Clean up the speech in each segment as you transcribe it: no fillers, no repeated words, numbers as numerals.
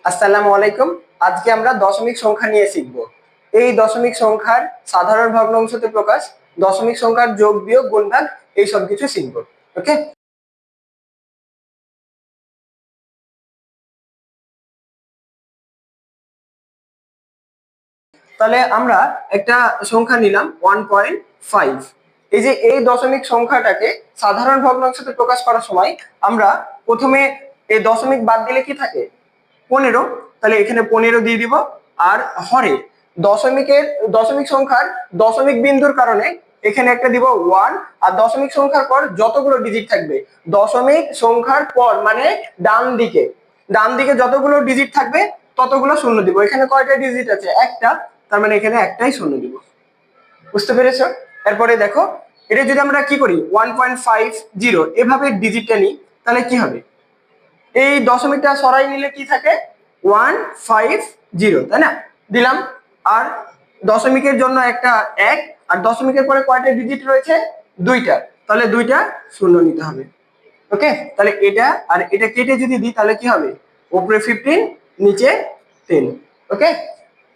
আসসালামু আলাইকুম। আজকে আমরা দশমিক সংখ্যা নিয়ে শিখব। এই দশমিক সংখ্যার সাধারণ ভগ্নাংশতে প্রকাশ, দশমিক সংখ্যার যোগ বিয়োগ গুণভাগ এই সব কিছু শিখব। ওকে, তাহলে আমরা একটা সংখ্যা নিলাম 1.5। এই যে এই দশমিক সংখ্যাটাকে সাধারণ ভগ্নাংশতে প্রকাশ করার সময় আমরা প্রথমে এই দশমিক বাদ দিলে কি থাকে 15, তাহলে এখানে 15 দিয়ে দিব। আর হরে দশমিক সংখ্যার দশমিক বিন্দুর কারণে এখানে একটা দিব 1। আর দশমিক সংখ্যার পর যতগুলো ডিজিট থাকবে দশমিক সংখ্যার পর মানে ডান দিকে যতগুলো ডিজিট থাকবে ততগুলো শূন্য দিব। এখানে কয়টা ডিজিট আছে? একটা, তার মানে এখানে একটাই শূন্য দিব। বুঝতে পেরেছো? এরপরে দেখো, এটা যদি আমরা কি করি 1.50 এভাবে ডিজিটটা নিই, তাহলে কি হবে? এই দশমিকটা সরাই নিলে কি থাকে 150, তাই না? দিলাম। আর দশমিকের জন্য একটা 1, আর দশমিকের পরে কয়টা ডিজিট রয়েছে? দুইটা, তাহলে দুইটা শূন্য নিতে হবে। ওকে, তাহলে এটা আর এটা কেটে যদি দিই তাহলে কি হবে? উপরে 15, নিচে 10। ওকে,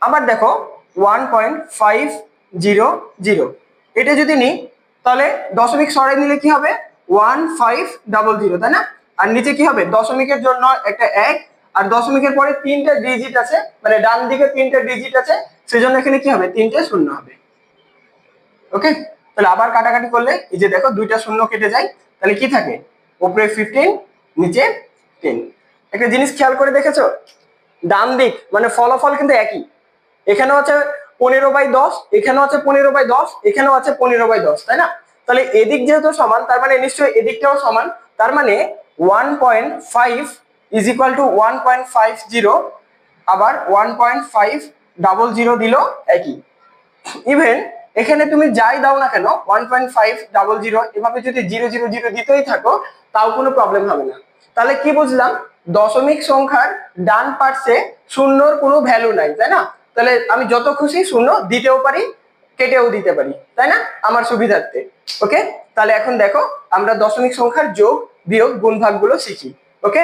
আবার দেখো 1.500, এটা যদি নিই তাহলে দশমিক সরাই নিলে কি হবে 1500, তাই না? আর নিচে কি হবে? দশমিকের জন্য একটা 1, আর দশমিকের পরে তিনটা ডিজিট আছে, মানে ডান দিকে তিনটা ডিজিট আছে, সেজন্য এখানে কি হবে? তিনটে শূন্য হবে। ওকে, তাহলে আবার কাটাকাটি করলে এই যে দেখো দুইটা শূন্য কেটে যায়, তাহলে কি থাকে? উপরে 15, নিচে 10। একটা জিনিস খেয়াল করে দেখেছো, ডান দিক মানে ফলাফল কিন্তু একই। এখানেও আছে 15/10, এখানেও আছে 15/10, এখানেও আছে 15/10, তাই না? তাহলে এদিক যেহেতু সমান, তার মানে নিশ্চয়ই এদিকটাও সমান। তার মানে 1.5 ইজ ইকুয়াল টু 1.50, আবার 1.500 দিল একই। ইভেন এখানে তুমি যাই দাও না কেন 1.500 এভাবে যদি 000 দিতেই থাকো তাও কোনো প্রবলেম হবে না। তাহলে কি বুঝলাম? দশমিক সংখ্যার ডান পার্শ্বে শূন্যর কোনো ভ্যালু নাই, তাই না? তাহলে আমি যত খুশি শূন্য দিতেও পারি, কেটেও দিতে পারি, তাই না? আমার সুবিধার্থে। ওকে, তাহলে এখন দেখো আমরা দশমিক সংখ্যার যোগ বিয়োগ গুণভাগ গুলো শিখি। ওকে,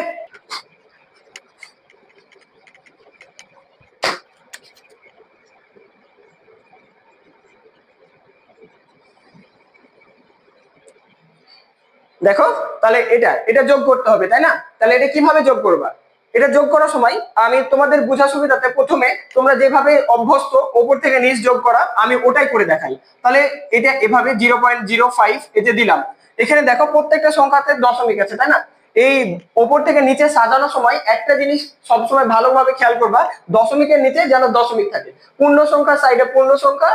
দেখো তাহলে এটা যোগ করতে হবে, তাই না? তাহলে এটা কিভাবে যোগ করবা? এটা যোগ করার সময় আমি তোমাদের বোঝা সুবিধাতে প্রথমে তোমরা যেভাবে অভ্যস্ত ওপর থেকে নিচ যোগ করা, আমি ওটাই করে দেখাই। তাহলে এটা এভাবে 0.05 এতে দিলাম। এখানে দেখো প্রত্যেকটা সংখ্যাতে দশমিক আছে, তাই না? এই ওপর থেকে নিচে সাজানোর সময় একটা জিনিস সবসময় ভালোভাবে খেয়াল করবা, দশমিকের নিচে যেন দশমিক থাকে। পূর্ণ সংখ্যার সাইডে পূর্ণ সংখ্যা,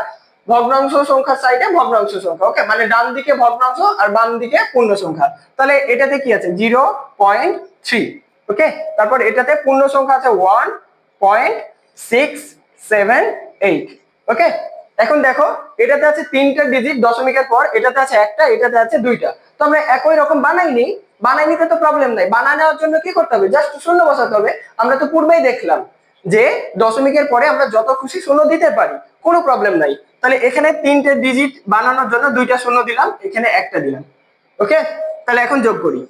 ভগ্নাংশ সংখ্যার সাইডে ভগ্নাংশ সংখ্যা। ওকে, মানে ডান দিকে ভগ্নাংশ আর বাম দিকে পূর্ণ সংখ্যা। তাহলে এটাতে কি আছে? 0.3। ওকে, তারপর এটাতে পূর্ণ সংখ্যা আছে 1.678। ওকে, এখন দেখো এটাতে আছে তিনটা ডিজিট দশমিকের পর, এটাতে আছে একটা, এটাতে আছে দুইটা। তো আমরা একই রকম বানাই নিতে তো প্রবলেম নাই। বানায় নেওয়ার জন্য কি করতে হবে? জাস্ট শূন্য বসাতে হবে। আমরা তো পূর্বেই দেখলাম যে দশমিকের পরে আমরা যত খুশি শূন্য দিতে পারি, কোনো প্রবলেম নাই। তাহলে এখানে তিনটে ডিজিট বানানোর জন্য দুইটা শূন্য দিলাম, এখানে একটা দিলাম। ওকে, তাহলে এখন যোগ করি।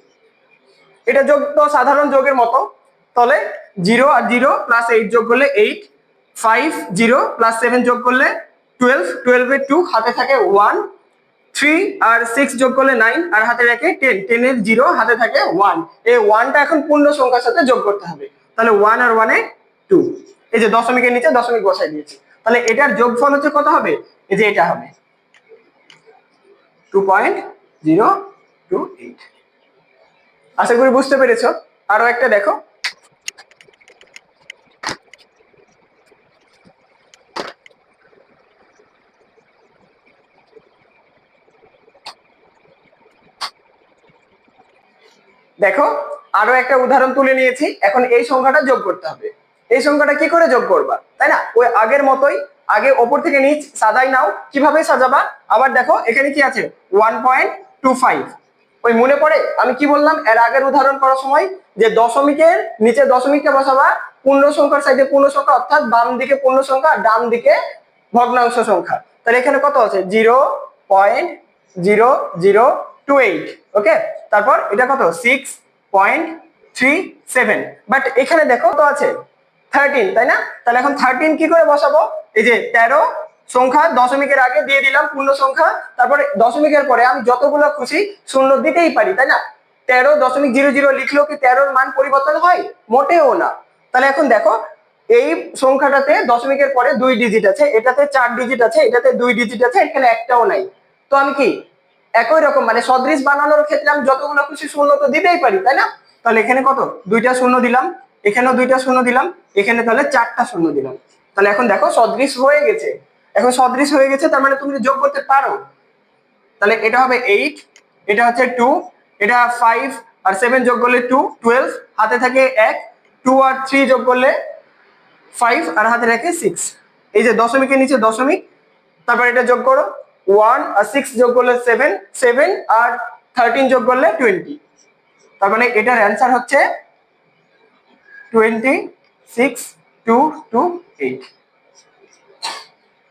এটা যোগ তো সাধারণ যোগের মতো। তাহলে 0 আর 0 প্লাস 8 যোগ করলে 8, 5 0 প্লাস 7 যোগ করলে 12, 12 এর 2 হাতে থাকে 1, 3 আর 6 যোগ করলে 9, আর হাতে রাখে 10, 10 এর 0 হাতে থাকে 1। এই 1টা এখন পূর্ণ সংখ্যার সাথে যোগ করতে হবে। তাহলে 1 আর 1 এ 2। এই যে দশমিকের নিচে দশমিক বসাই দিয়েছি। তাহলে এটার যোগফল হচ্ছে কত হবে? এই যে এটা হবে 2.028। আশা করি বুঝতে পেরেছো। আরো একটা দেখো, দেখো আরো একটা উদাহরণ তুলে নিয়েছি। এখন এই সংখ্যাটা যোগ করতে হবে। এই সংখ্যাটা কি করে যোগ করবা, তাই না? ওই আগের মতোই, আগে ওপর থেকে নিচ সাজাই নাও। কিভাবে সাজাবা? আবার দেখো এখানে কি আছে 1.25। ওই মনে পড়ে আমি কি বললাম এর আগের উদাহরণ করার সময়? যে দশমিকের নিচে দশমিকটা বসাবা, পূর্ণ সংখ্যার সাইডে পূর্ণ সংখ্যা, অর্থাৎ বাম দিকে পূর্ণ সংখ্যা, ডান দিকে ভগ্নাংশ সংখ্যা। তাহলে এখানে কত আছে? 0.0028। ওকে, তারপর এটা কত? 6.37। বাট এখানে দেখো তো আছে 13, তাই না? তাহলে এখন 13 কি করে বসাবো? এই যে 13 সংখ্যা দশমিকের আগে দিয়ে দিলাম পূর্ণ সংখ্যা, তারপরে দশমিকের পরে আমি যতগুলো খুশি শূন্য দিতেই পারি, তাই না? 13.00 লিখলেও কি 13 মান পরিবর্তন হয়? মোটেও না। তাহলে এখন দেখো এই সংখ্যাটাতে দশমিকের পরে 2 ডিজিট আছে, এটাতে 4 ডিজিট আছে, এটাতে 2 ডিজিট আছে, এখানে একটাও নাই। তো আমি কি একই রকম মানে সদৃশ বানানোর ক্ষেত্রে আমি যতগুলো খুশি শূন্য তো দিতেই পারি, তাই না? তাহলে এখানে কত? 2টা শূন্য দিলাম, এখানেও 2টা শূন্য দিলাম, এখানে তাহলে 4টা শূন্য দিলাম। তাহলে এখন দেখো সদৃশ হয়ে গেছে। এখন সদৃশ হয়ে গেছে তার মানে তুমি যোগ করতে পারো। তাহলে এটা হবে 8, এটা হচ্ছে 2, এটা 5 আর 7 যোগ করলে 2, 12, হাতে থাকে 1, 2 আর 3 যোগ করলে 5 আর হাতে রাখে 6। এই যে দশমিকের নিচে দশমিক, তারপর এটা যোগ করো 1 আর 6 যোগ করলে 7, 7 আর 13 যোগ করলে 20। তার মানে এটার অ্যান্সার হচ্ছে 26,228।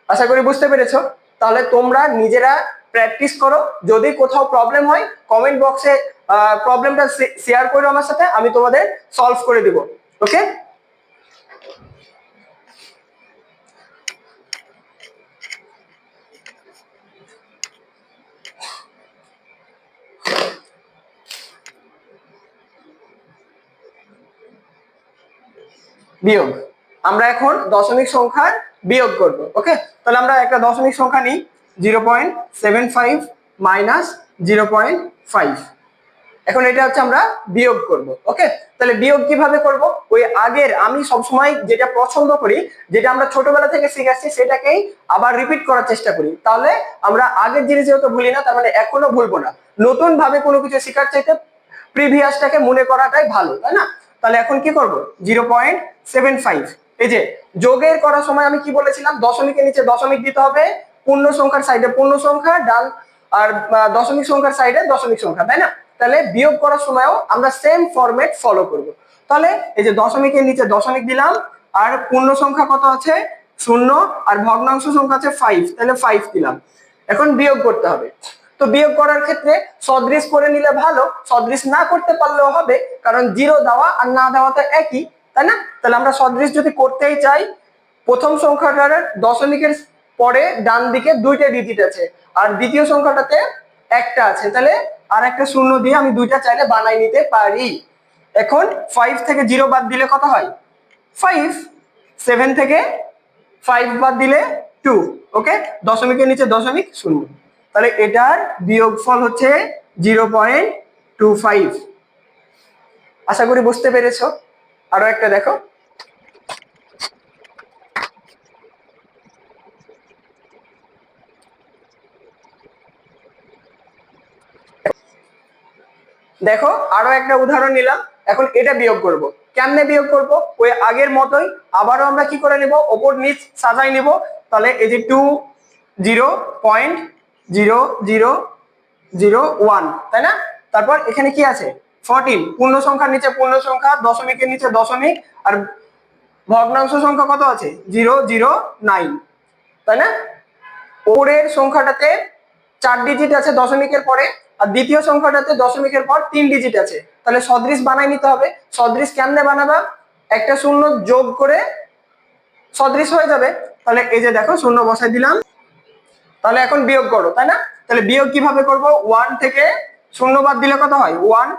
আশা করি বুঝতে পেরেছো। তাহলে তোমরা নিজেরা প্র্যাকটিস করো, যদি কোথাও প্রবলেম হয় কমেন্ট বক্সে প্রবলেমটা শেয়ার করো আমার সাথে, আমি তোমাদের সলভ করে দিব। ওকে, বিয়োগ। আমরা এখন দশমিক সংখ্যার বিয়োগ করব। ওকে, তাহলে আমরা একটা দশমিক সংখ্যা নিই, 0.75 মাইনাস 0.5। এখন এটা হচ্ছে আমরা বিয়োগ করব। ওকে, তাহলে বিয়োগ কিভাবে করব? ওই আগের আমি সবসময় যেটা পছন্দ করি, যেটা আমরা ছোটবেলা থেকে শিখে আসছি সেটাকেই আবার রিপিট করার চেষ্টা করি, তাহলে আমরা আগের জিনিস যেহেতু ভুলি না, তার মানে এখনো ভুলবো না। নতুন ভাবে কোনো কিছু শেখার চাইতে প্রিভিয়াসটাকে মনে করাটাই ভালো, তাই না? তাহলে এখন কি করব? 0.75। এই যে যোগের করার সময় আমি কি বলেছিলাম, দশমিকের নিচে দশমিক দিতে হবে, পূর্ণ সংখ্যার সাইডে পূর্ণ সংখ্যা, ডান আর দশমিক সংখ্যার সাইডে দশমিক সংখ্যা, তাই না? তাহলে বিয়োগ করার সময়ও আমরা সেম ফরম্যাট ফলো করব। তাহলে এই যে দশমিকের নিচে দশমিক দিলাম, আর পূর্ণ সংখ্যা কত আছে? 0, আর ভগ্নাংশ সংখ্যা আছে 5, তাহলে 5 দিলাম। এখন বিয়োগ করতে হবে। তো বিয়োগ করার ক্ষেত্রে সদৃশ করে নিলে ভালো, সদৃশ না করতে পারলেও হবে, কারণ 0 দেওয়া আর না দেওয়া তো একই, তাই না? তাহলে আমরা সদৃশ যদি করতেই চাই, প্রথম সংখ্যাটার দশমিকের পরে ডান দিকে 2টা ডিজিট আছে, আর দ্বিতীয় সংখ্যাটাতে একটা আছে, তাহলে আর একটা শূন্য দিয়ে আমি 2টা চাইলে বানাই নিতে পারি। এখন 5 থেকে 0 বাদ দিলে কত হয়? 5। 7 থেকে 5 বাদ দিলে 2। ওকে, দশমিকের নিচে দশমিক শূন্য, তাহলে এটার বিয়োগফল হচ্ছে 0.25। আশা করি বুঝতে পেরেছো। আরো একটা দেখো, দেখো আরো একটা উদাহরণ নিলাম। এখন এটা বিয়োগ করব। কেমনে বিয়োগ করব? ওই আগের মতোই আবারও আমরা কি করে নিব, ওপর নিচ সাজাই নিব। তাহলে এই যে 2.0.0001, তাই না? তারপর এখানে কি আছে? 14, পূর্ণ সংখ্যার নিচে পূর্ণ সংখ্যা, দশমিকের নিচে দশমিক, আর ভগ্নাংশ সংখ্যা কত আছে? 009, তাই না? ওপরের সংখ্যাটাতে 4 ডিজিট আছে দশমিকের পরে, আর দ্বিতীয় সংখ্যাটাতে দশমিকের পর 3 ডিজিট আছে, তাহলে সদৃশ বানাই নিতে হবে। সদৃশ কেমনে বানাবা? একটা শূন্য যোগ করে সদৃশ হয়ে যাবে। তাহলে এই যে দেখো শূন্য বসাই দিলাম। তাহলে এখন বিয়োগ করো, তাই না? তাহলে বিয়োগ কিভাবে করব? 1 থেকে শূন্য বাদ দিলে কত হয়? 1।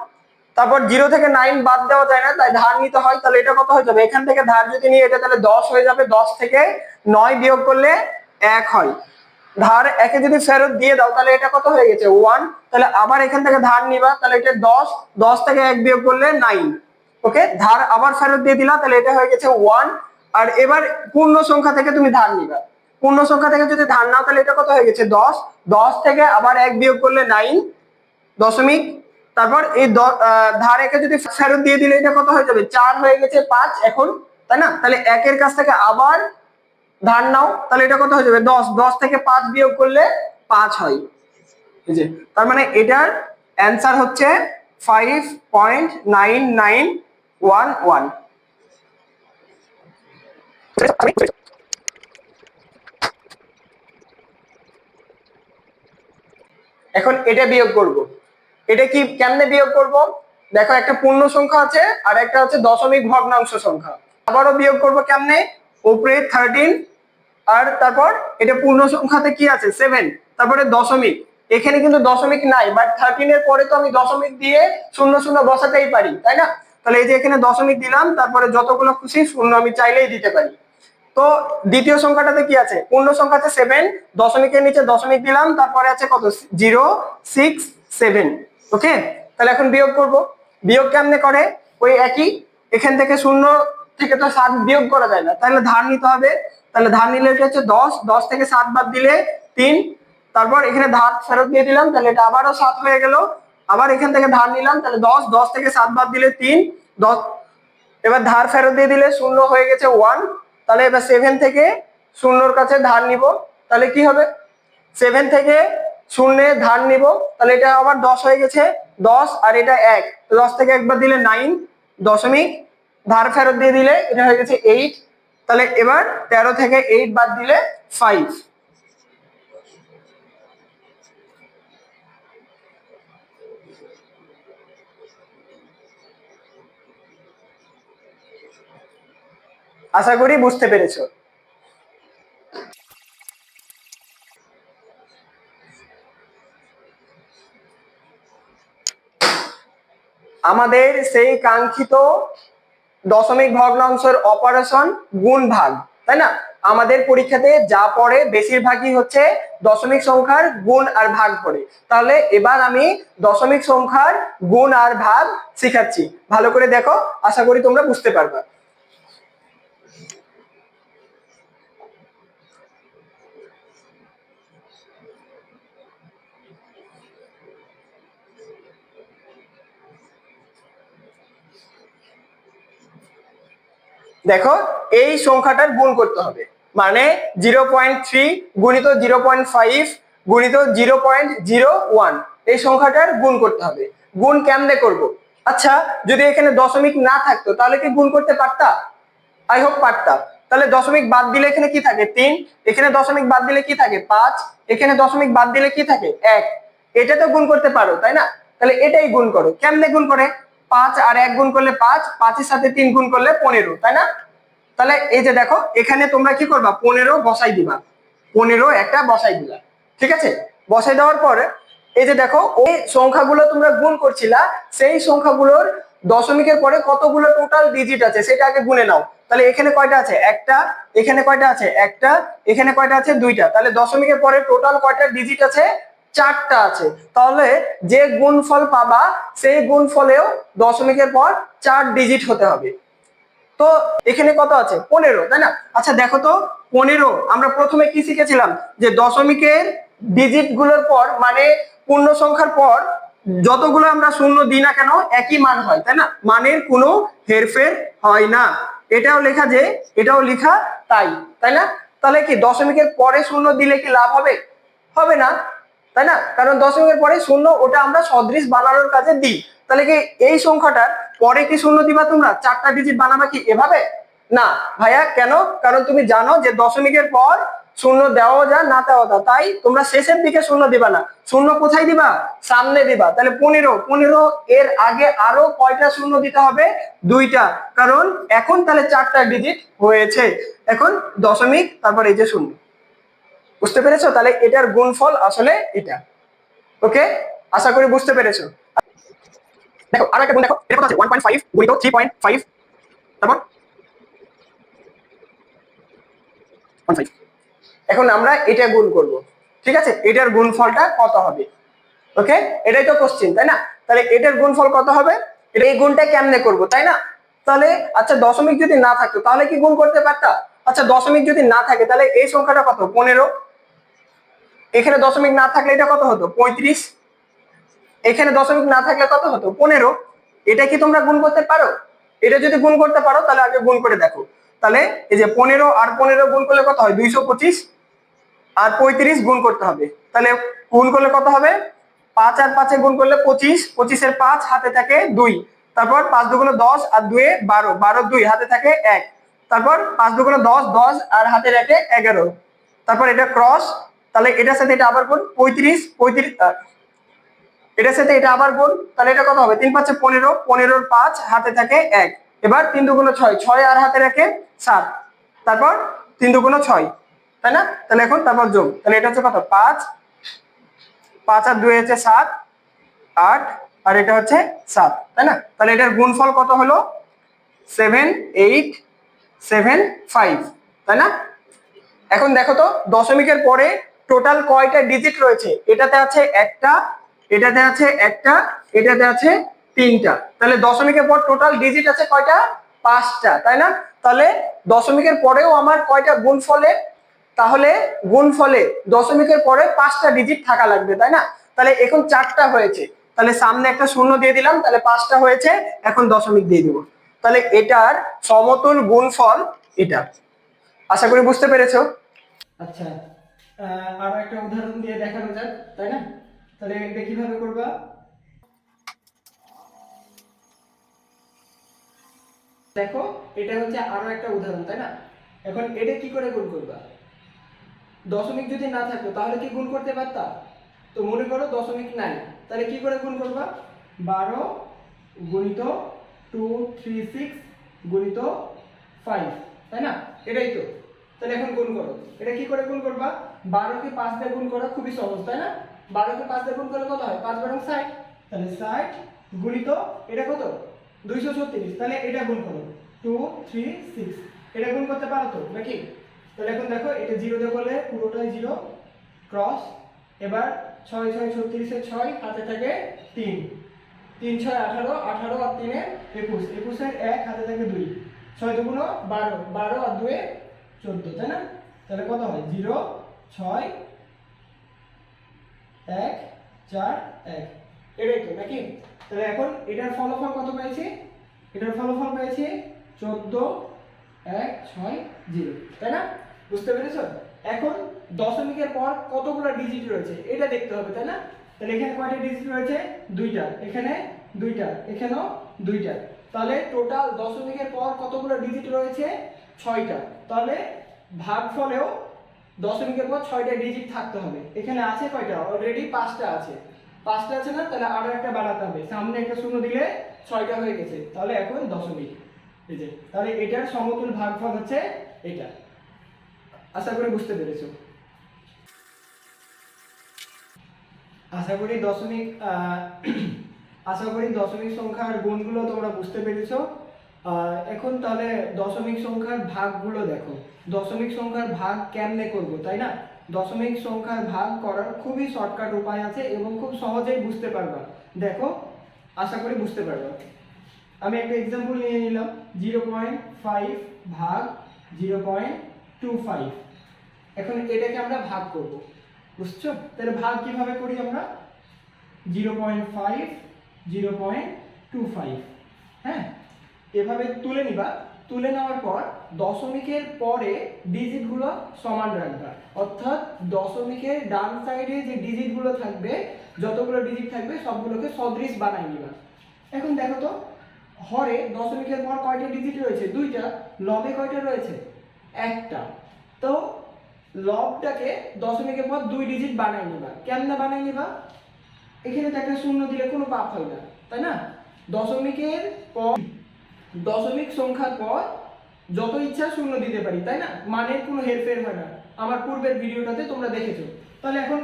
তারপর 0 থেকে 9 বাদ দেওয়া যায় না, তাই ধার নিতে হয়। তাহলে এটা কত হয়ে যাবে? এখান থেকে ধার যদি নিয়ে এটা তাহলে 10 হয়ে যাবে। 10 থেকে 9 বিয়োগ করলে 1 হয়। ধার একে যদি ফেরত দিয়ে দাও তাহলে এটা কত হয়ে গেছে? 1। তাহলে আবার এখান থেকে ধার নিবা, তাহলে এটা 10, 10 থেকে 1 বিয়োগ করলে 9। ওকে, ধার আবার ফেরত দিয়ে দিলা, তাহলে এটা হয়ে গেছে 1। আর এবার পূর্ণ সংখ্যা থেকে তুমি ধার নিবা, পূর্ণ সংখ্যা থেকে যদি ধার নাও তাহলে এটা কত হয়ে গেছে? 10, 10 থেকে আবার 1 বিয়োগ করলে 9 দশমিক। তারপর এই ধার একে যদি ফেরত দিয়ে দিলে এটা কত হয়ে যাবে? 4 হয়ে গেছে 5 এখন, তাই না? তাহলে একের কাছ থেকে আবার ধার নাও, তাহলে এটা কত হয়ে যাবে? 10, 10 থেকে 5 বিয়োগ করলে 5 হয়। এই যে তার মানে এটার অ্যান্সার হচ্ছে 5.9911। এখন এটা বিয়োগ করব। এটা কি কেমনে বিয়োগ করব? দেখো একটা পূর্ণ সংখ্যা আছে আর একটা হচ্ছে দশমিক ভগ্নাংশ সংখ্যা। আবারও বিয়োগ করবো কেমনে, উপরে 13 আর তারপর এটা পূর্ণ সংখ্যাতে কি আছে 7, তারপরে দশমিক, এখানে কিন্তু দশমিক নাই, বাট 13 এর পরে তো আমি দশমিক দিয়ে শূন্য শূন্য বসাতেই পারি, তাই না? তাহলে এই যে এখানে দশমিক দিলাম, তারপরে যতগুলো খুশি শূন্য আমি চাইলেই দিতে পারি। তো দ্বিতীয় সংখ্যাটাতে কি আছে, পূর্ণ সংখ্যাতে 7, দশমিকের নিচে দশমিক দিলাম, তারপরে আছে কত 0 6 7। ওকে, তাহলে এখন বিয়োগ করব। বিয়োগ কেমনে করে, ওই একই, এখান থেকে শূন্য থেকে তো 7 বিয়োগ করা যায় না, তাহলে ধার নিতে হবে। তাহলে ধার নিলে এটা হচ্ছে 10, 10 থেকে 7 বাদ দিলে 3, তারপর এখানে ধার ফেরত দিয়ে দিলাম, তাহলে এটা আবারও 7 হয়ে গেল। আবার এখান থেকে ধার নিলাম, তাহলে 10, 10 থেকে 7 বাদ দিলে 3, 10, এবার ধার ফেরত দিয়ে দিলে শূন্য হয়ে গেছে 1। তাহলে এবার 7 থেকে শূন্যর কাছে ধার নিব, তাহলে কি হবে, 7 থেকে শূন্যে ধার নিব, তাহলে এটা আবার 10 হয়ে গেছে 10, আর এটা 1, 10 থেকে একবার দিলে 9, দশমিক, ধার ফেরত দিয়ে দিলে এটা হয়ে গেছে 8। তাহলে এবার 13 থেকে 8 বাদ দিলে 5। আশা করি বুঝতে পেরেছো। আমাদের সেই কাঙ্ক্ষিত দশমিক ভগ্নাংশের অপারেশন গুণ ভাগ, তাই না? আমাদের পরীক্ষাতে যা পড়ে বেশিরভাগই হচ্ছে দশমিক সংখ্যার গুণ আর ভাগ পড়ে। তাহলে এবার আমি দশমিক সংখ্যার গুণ আর ভাগ শিখাচ্ছি, ভালো করে দেখো, আশা করি তোমরা বুঝতে পারবে। দেখো, এই সংখ্যাটার গুণ করতে হবে, মানে 0.3 গুণিত 0.5 গুণিত 0.01, এই সংখ্যাটার গুণ করতে হবে। গুণ কেমনে করব? আচ্ছা, যদি এখানে দশমিক না থাকতো তাহলে কি গুণ করতে পারতা? আই হোপ পারতা। তাহলে দশমিক বাদ দিলে এখানে কি থাকে 3, এখানে দশমিক বাদ দিলে কি থাকে 5, এখানে দশমিক বাদ দিলে কি থাকে 1, এটা তো গুণ করতে পারো, তাই না? তাহলে এটাই গুণ করো। কেমনে গুণ করে, 5 আর 1 গুণ করলে 5, 5 এর সাথে 3 গুণ করলে 15, তাই না? তাহলে এই যে দেখো, এখানে তোমরা কি করবা, 15 বসাই দিবা, 15 একটা বসাই দিলা, ঠিক আছে? বসাই দেওয়ার পরে এই যে দেখো, ওই সংখ্যাগুলো তোমরা গুণ করছিলা, সেই সংখ্যাগুলোর দশমিকের পরে কতগুলো টোটাল ডিজিট আছে সেটা আগে গুণে নাও। তাহলে এখানে কয়টা আছে, একটা, এখানে কয়টা আছে, একটা, এখানে কয়টা আছে, দুইটা, তাহলে দশমিকের পরে টোটাল কয়টা ডিজিট আছে, 4টা আছে। তাহলে যে গুণফল পাবা সেই গুণফলেও দশমিকের পর 4 ডিজিট হতে হবে। তো এখানে কত আছে 15, তাই না? আচ্ছা দেখো তো, 15 আমরা প্রথমে কি শিখেছিলাম, যে দশমিকের ডিজিট গুলোর পর, মানে পূর্ণ সংখ্যার পর যতগুলো আমরা শূন্য দিই না কেন একই মান হয়, তাই না? মানের কোনো হেরফের হয় না, এটাও লেখা যে, এটাও লেখা তাই, তাই না? তাহলে কি দশমিকের পরে শূন্য দিলে কি লাভ হবে? হবে না, তাই না? কারণ দশমিকের পরে শূন্য ওটা আমরা সদৃশ বানানোর কাজে দিই। তাহলে কি এই সংখ্যাটার পরে কি শূন্য দিবা তোমরা, 4টা ডিজিট বানাবা কি এভাবে? না ভাইয়া, কেন? কারণ তুমি জানো যে দশমিকের পর শূন্য দেওয়া যা না দেওয়া যা, তাই তোমরা শেষের দিকে শূন্য দিবা না, শূন্য কোথায় দিবা, সামনে দিবা। তাহলে 15 এর আগে আরো কয়টা শূন্য দিতে হবে, 2টা, কারণ এখন তাহলে 4টা ডিজিট হয়েছে। এখন দশমিক, তারপর এই যে শূন্য, বুঝতে পেরেছো? তাহলে এটার গুণফল আসলে এটা। ওকে, আশা করি বুঝতে পেরেছো। দেখো আরো একটা গুণ, দেখো এটা কত আছে, 1.5 গুণিত 3.5, তারপর 1.5। এখন আমরা এটা গুণ করব, ঠিক আছে? এটার গুণফলটা কত হবে? ওকে, এটাই তো কোশ্চেন, তাই না? তাহলে এটার গুণফল কত হবে, এটা এই গুণটা কেমনে করব, তাই না? তাহলে আচ্ছা, দশমিক যদি না থাকতো তাহলে কি গুণ করতে পারতা? আচ্ছা, দশমিক যদি না থাকে তাহলে এই সংখ্যাটা কত, 15, এখানে দশমিক না থাকলে এটা কত হতো 35, এখানে দশমিক না থাকলে কত হতো 15। এটা কি তোমরা গুণ করতে পারো? এটা যদি গুণ করতে পারো তাহলে আগে গুণ করে দেখো। তাহলে এই যে 15 আর 15 গুণ করলে কত হয়, 225, আর 35 গুণ করতে হবে। তাহলে গুণ করলে কত হবে, 5 আর 5 গুণ করলে 25, 25 এর 5 হাতে থাকে 2, তারপর 5 দুগুণ 10 আর 2 এ 12, 12 2 হাতে থাকে 1, তারপর 5 দুগুণ 10, 10 আর হাতে রাখে 11, তারপর এটা ক্রস, তাহলে এটার সাথে এটা আবার গুণ 35, 35, এটার সাথে এটা আবার গুণ, তাহলে এটা কত হবে, 3 5 15, 15 এর 5 হাতে থাকে 1, এবার 3 দুগুণ 6, 6 আর হাতে রেখে 7, তারপর 3 দুগুণ 6, তাই না? তাহলে এখন তারপর যোগ, তাহলে এটা হচ্ছে কত 5, 5 আর 2 হচ্ছে 7, 8 আর এটা হচ্ছে 7, তাই না? তাহলে এটার গুণফল কত হলো 7 8 7 5, তাই না? এখন দেখো তো দশমিকের পরে টোটাল কয়টা ডিজিট রয়েছে, এটাতে আছে একটা, এটাতে আছে একটা, এটাতে আছে তিনটা, তাহলে দশমিকের পর টোটাল ডিজিট আছে কয়টা 5টা, তাই না? তাহলে দশমিকের পরেও আমার কয়টা গুণফলে, তাহলে গুণফলে দশমিকের পরে 5টা ডিজিট থাকা লাগবে, তাই না? তাহলে এখন 4টা হয়েছে, তাহলে সামনে একটা শূন্য দিয়ে দিলাম, তাহলে 5টা হয়েছে, এখন দশমিক দিয়ে দিব, তাহলে এটার সমতুল গুণফল এটা। আশা করি বুঝতে পেরেছো। আচ্ছা, আরো একটা উদাহরণ দিয়ে দেখানো যাক, তাই না? তাহলে এটা কিভাবে করবা, দেখো এটা হচ্ছে আরো একটা উদাহরণ, তাই না? এখন এটা কি করে গুণ করবা, দশমিক যদি না থাকতো তাহলে কি গুণ করতে পারতা? তো মনে করো দশমিক নাই, তাহলে কি করে গুণ করবা, 12 গুণিত 236 গুণিত 5, তাই না? এটাই তো। তাহলে এখন গুণ করো, এটা কি করে গুণ করবা, 12 কে 5 দিয়ে গুণ করা খুবই সহজ, তাই না? 12 কে 5 দিয়ে গুণ করলে কত হয়, 5 বারং 60, তাহলে 60 গুণিত এটা কত 236, তাহলে এটা গুণ করো 236, এটা গুণ করতে পারো তো নাকি? তাহলে এখন দেখো এটা 0 দিয়ে করলে পুরোটাই 0 ক্রস, এবার 6 6 36 এর 6 হাতে থাকে 3, 3 6 18, 18 আর 3 এ 21, 21 এর 1 হাতে থাকে 2, 6 দুগুণ 12, 12 আর 2 এ 14, তাই না? তাহলে কত হয় 0 6 1 4 1, এটাই তো নাকি? তাহলে এখন এটার ফলাফল কত পেয়েছি, এটার ফলাফল পেয়েছি 14 1 6 0, তাই না? বুঝতে পেরেছো? এখন দশমিকের পর কতগুলো ডিজিট রয়েছে এটা দেখতে হবে, তাই না? তাহলে এখানে কয়টা ডিজিট রয়েছে, দুইটা, এখানে দুইটা, এখানেও দুইটা, তাহলে টোটাল দশমিকের পর কতগুলো ডিজিট রয়েছে 6টা, তাহলে ভাগফলেও দশমিকের পর 6টা ডিজিট থাকতে হবে, এখানে আছে কয়টা, অলরেডি 5টা আছে, 5টা আছে না? তাহলে আরো একটা বাড়াতে হবে, সামনে একটা শূন্য দিলে 6টা হয়ে গেছে, তাহলে এখন দশমিক, এই যে, তাহলে এটার সমতুল ভাগফল হচ্ছে এটা। আশা করি বুঝতে পেরেছো। আশা করি দশমিক সংখ্যার গুণগুলো তোমরা বুঝতে পেরেছো। এখন তাহলে দশমিক সংখ্যার ভাগগুলো দেখো, দশমিক সংখ্যার ভাগ কেমনে করব, তাই না? দশমিক সংখ্যার ভাগ করার খুবই শর্টকাট উপায় আছে এবং খুব সহজেই বুঝতে পারবা, দেখো আশা করি বুঝতে পারবা। আমি একটা এক্সাম্পল নিয়ে নিলাম, 0.5 ভাগ 0.25, এখন এটাকে আমরা ভাগ করব, বুঝছো? তাহলে ভাগ কিভাবে করি আমরা, 0.5 0.25, হ্যাঁ, এভাবে তুলে নিবা, তুলে নেওয়ার পর দশমিকের পরে ডিজিটগুলো সমান রাখবা, অর্থাৎ দশমিকের ডান সাইডে যে ডিজিটগুলো থাকবে, যতগুলো ডিজিট থাকবে সবগুলোকে সদৃশ বানাই নিবা। এখন দেখো তো হরে দশমিকের পর কয়টা ডিজিট রয়েছে, দুইটা, লবে কয়টা রয়েছে, একটা, তো লবটাকে দশমিকের পর 2 ডিজিট বানাই নিবা, কেমনে বানাই নিবা, এখানে তো একটা শূন্য দিলে কোনো পাপ হয় না, তাই না? দশমিকের পর দশমিক সংখ্যার পর যত ইচ্ছা শূন্য দিতে পারি, তাই না? মানের কোনো হেরফের হয় না, আমার পূর্বের ভিডিওটাতে তোমরা দেখেছো। তাহলে এখন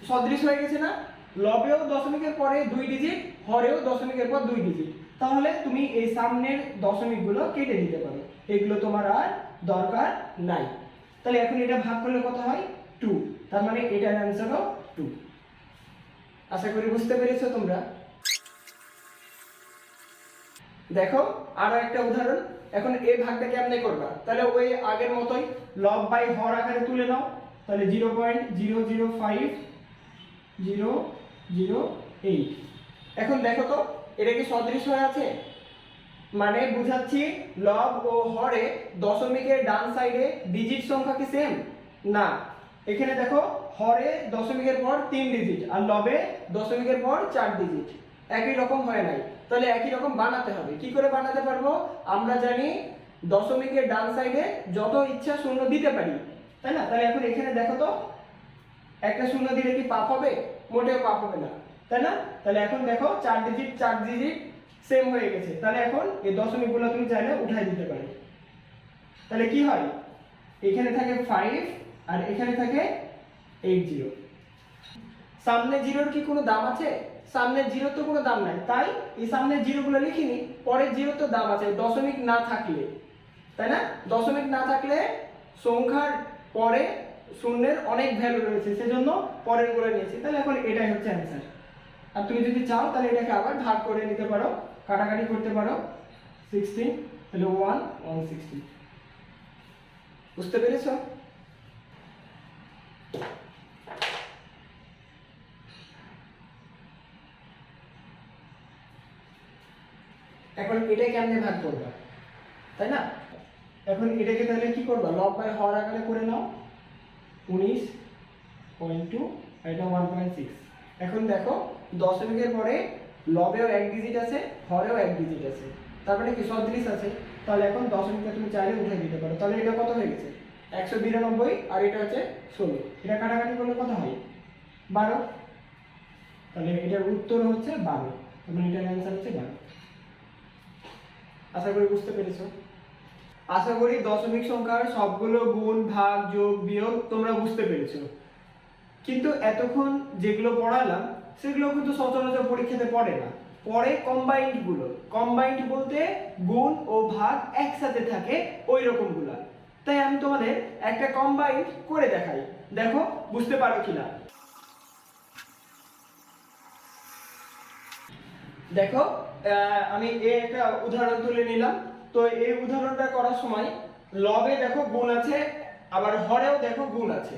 সদৃশ হয়ে গেছে না, লবেও দশমিকের পরে 2 ডিজিট, হরেও দশমিকের পর 2 ডিজিট, তাহলে তুমি এই সামনের দশমিকগুলো কেটে দিতে পারো, এগুলো তোমার আর দরকার নাই। তাহলে এখন এটা ভাগ করলে কত হয় 2, তার মানে এটার অ্যান্সারও 2। আশা করি বুঝতে পেরেছো তোমরা। দেখো আরো একটা উদাহরণ, এখন এই ভাগটা কেমনে করবা, তাহলে ওই আগের মতোই লব বাই হর আকারে তুলে নাও, তাহলে 0.005 008, এখন দেখো তো এটা কি সদৃশ হয়ে আছে, মানে বুঝাচ্ছি লব ও হরে দশমিকের ডান সাইডে ডিজিট সংখ্যা কি সেম না, এখানে দেখো হরে দশমিকের পর 3 ডিজিট আর লবে দশমিকের পর 4 ডিজিট, একই রকম হয় নাই, তাহলে একই রকম বানাতে হবে। কি করে বানাতে পারবো, আমরা জানি দশমিকের ডান সাইডে যত ইচ্ছা শূন্য দিতে পারি, তাই না? তাহলে এখন এখানে দেখো তো একটা শূন্য দিলে কি পাপ হবে, মোটেও পাপ হবে না, তাই না? তাহলে এখন দেখো 4 ডিজিট 4 ডিজিট সেম হয়ে গেছে। তাহলে এখন এই দশমিকগুলো তুমি চাইলে উঠাই দিতে পারো। তাহলে কি হয়, এখানে থাকে 5 আর এখানে থাকে 80। সামনে জিরোর কি কোনো দাম আছে? সামনের জিরোর তো কোনো দাম নাই, তাই এই সামনের জিরোগুলো লিখিনি, পরের জিরোর তো দাম আছে দশমিক না থাকলে, তাই না? দশমিক না থাকলে সংখ্যার পরে শূন্যের অনেক ভ্যালু রয়েছে, সেজন্য পরের গুলো নিয়েছি। তাহলে এখন এটাই হচ্ছে অ্যান্সার। আর তুমি যদি চাও তাহলে এটাকে আবার ভাগ করে নিতে পারো, কাটাকাটি করতে পারো, 16 তাহলে 116। বুঝতে পেরেছো? এখন এটা কেমনে ভাগ করবা, তাই না? এখন এটাকে তাহলে কি করবা, লব বাই হর আকারে করে নাও, 19.2 আর এটা 1.6। এখন দেখো দশমিকের পরে লবেও এক ডিজিট আছে, হরেও এক ডিজিট আছে, তার মানে কি সদৃশ আছে। তাহলে এখন দশমিকটা তুমি চাইলে উঠে দিতে পারো। তাহলে এটা কত হয়ে গেছে, 192 আর এটা হচ্ছে 16। এটা কাটাকাটি করলে কত হয়, 12। তাহলে এটার উত্তর হচ্ছে 12, মানে এটার অ্যান্সার হচ্ছে 12। আশা করি বুঝতে পেরেছো। আশা করি দশমিক সংখ্যার সবগুলো গুণ, ভাগ, যোগ, বিয়োগ তোমরা বুঝতে পেরেছো। কিন্তু এতক্ষণ যেগুলো পড়ালাম সেগুলো কিন্তু সচরাচর পরীক্ষাতে পড়ে না, পড়ে কম্বাইন্ড গুলো। কম্বাইন্ড বলতে গুণ ও ভাগ একসাথে থাকে ওই রকমগুলা। তাই আমি তোমাদের একটা কম্বাইন্ড করে দেখাই, দেখো বুঝতে পারো কিনা। দেখো আমি একটা উদাহরণ তুলে নিলাম। তো এই উদাহরণটা করার সময় লবে দেখো গুণ আছে, আবার হরেও দেখো গুণ আছে,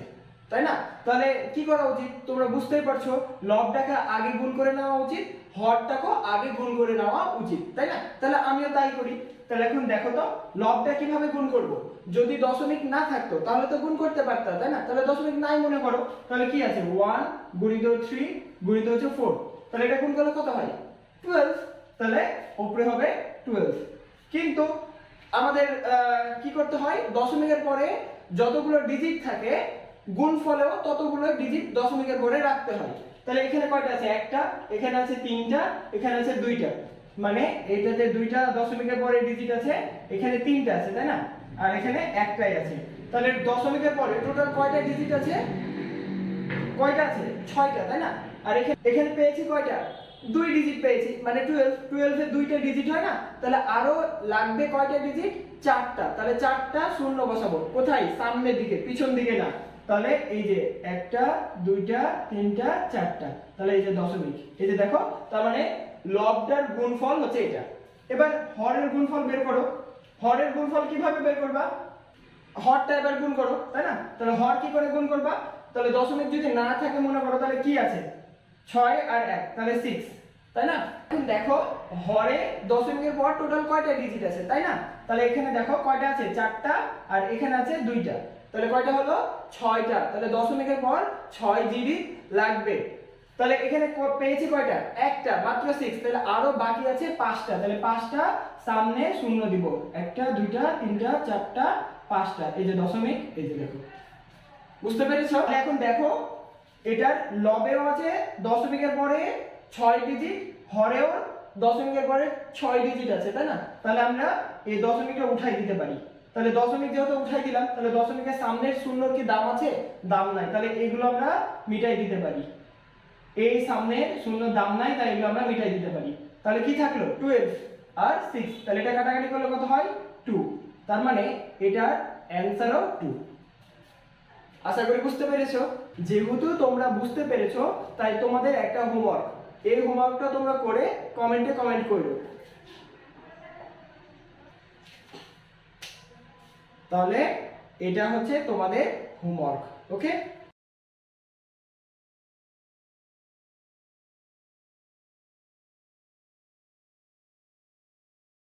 তাই না? তাহলে কি করা উচিত, তোমরা বুঝতেই পারছো, লবটাকে আগে গুণ করে নেওয়া উচিত, হরটাকেও আগে গুণ করে নেওয়া উচিত, তাই না? তাহলে আমিও তাই করি। তাহলে এখন দেখো তো লবটা কিভাবে গুণ করব। যদি দশমিক না থাকতো তাহলে তো গুণ করতে পারতাম, তাই না? তাহলে দশমিক নাই মনে করো, তাহলে কি আছে 1 গুণিত 3 গুণিত হচ্ছে 4, তাহলে এটা গুণ করলে কত হয় 12। তাহলে উপরে হবে 12। কিন্তু আমাদের কি করতে হয়, দশমিকের পরে যতগুলো ডিজিট থাকে গুণফলেও ততগুলো ডিজিট দশমিকের পরে রাখতে হয়। তাহলে এখানে কয়টা আছে, একটা, এখানে আছে 3টা, এখানে আছে 2টা, মানে এইটাতে 2টা দশমিকের পরে ডিজিট আছে, এখানে 3টা আছে, তাই না? আর এখানে একটাই আছে। তাহলে দশমিকের পরে টোটাল কয়টা ডিজিট আছে, কয়টা আছে 6টা, তাই না? আর এখানে পেয়েছি কয়টা, 2 ডিজিট পেয়েছি, মানে 12। 12 এ 2টা ডিজিট হয় না, তাহলে আরো লাগবে কয়টা ডিজিট, 4টা। তাহলে 4টা শূন্য বসাবো কোথায়, সামনের দিকে, পিছন দিকে না। তাহলে এই যে 1টা 2টা 3টা 4টা, তাহলে এই যে দশমিক, এই যে দেখো, তার মানে লবটার গুণফল হচ্ছে এটা। এবার হরের গুণফল বের করো। হরের গুণফল কিভাবে বের করবা, হরটা এবার গুণ করো, তাই না? তাহলে হর কি করে গুণ করবা, তাহলে দশমিক যদি না থাকে মনে করো, তাহলে কি আছে 6 আর 1, তাহলে 6, তাই না? এখন দেখো হরে দশমিকের পর টোটাল কয়টা ডিজিট আছে, তাই না? তাহলে এখানে দেখো কয়টা আছে, 4টা, আর এখানে আছে 2টা, তাহলে কয়টা হলো 6টা। তাহলে দশমিকের পর 6 ডিজিট লাগবে। তাহলে এখানে পেয়েছি কয়টা, একটা মাত্র 6, তাহলে আরো বাকি আছে 5টা। তাহলে 5টা সামনে শূন্য দিব, 1টা 2টা 3টা 4টা 5টা, এই যে দশমিক, এই যে দেখো। বুঝতে পেরেছো? এখন দেখো এটার লবেও আছে দশমিকের পরে 6 ডিজিট, হরেও দশমিকের পরে 6 ডিজিট আছে, তাই না? তাহলে আমরা এই দশমিকটা উঠাই দিতে পারি। তাহলে দশমিক যেহেতু উঠাই দিলাম, তাহলে দশমিকের সামনের শূন্যর কি দাম আছে, দাম নাই, তাহলে এইগুলো আমরা মিটাই দিতে পারি। এই সামনে শূন্য দাম নাই, তাই এগুলো আমরা মিটাই দিতে পারি। তাহলে কি থাকলো 12 আর 6, তাহলে এটা কাটাকাটি করলে কত হয় 2, তার মানে এটার অ্যানসারও 2। আশা করি বুঝতে পেরেছো। যেহেতু তোমরা বুঝতে পেরেছো, তাই তোমাদের একটা হোমওয়ার্ক, এই হোমওয়ার্কটা তোমরা করে কমেন্টে কমেন্ট করো। তাহলে এটা হচ্ছে তোমাদের হোমওয়ার্ক, ওকে।